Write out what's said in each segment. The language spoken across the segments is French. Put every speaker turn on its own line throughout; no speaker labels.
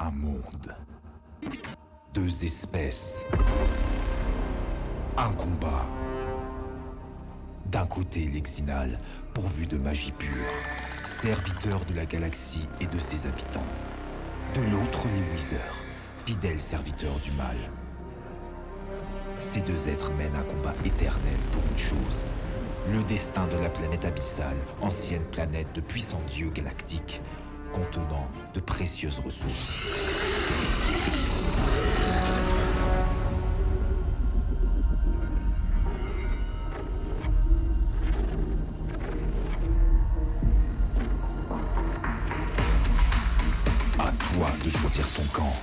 Un monde. Deux espèces. Un combat. D'un côté l'Exinal, pourvu de magie pure, serviteur de la galaxie et de ses habitants. De l'autre les Wizards, fidèles serviteurs du mal. Ces deux êtres mènent un combat éternel pour une chose. Le destin de la planète abyssale, ancienne planète de puissants dieux galactiques, contenant de précieuses ressources. À toi de choisir ton camp.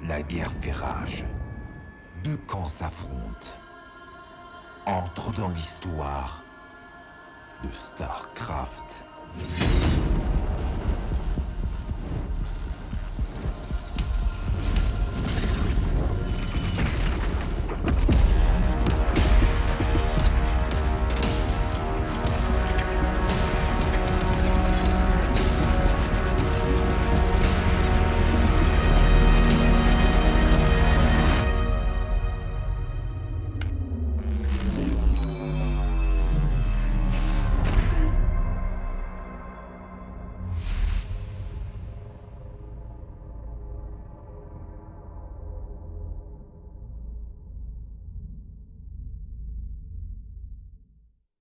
La guerre fait rage. Deux camps s'affrontent. Entre dans l'histoire de StarCraft.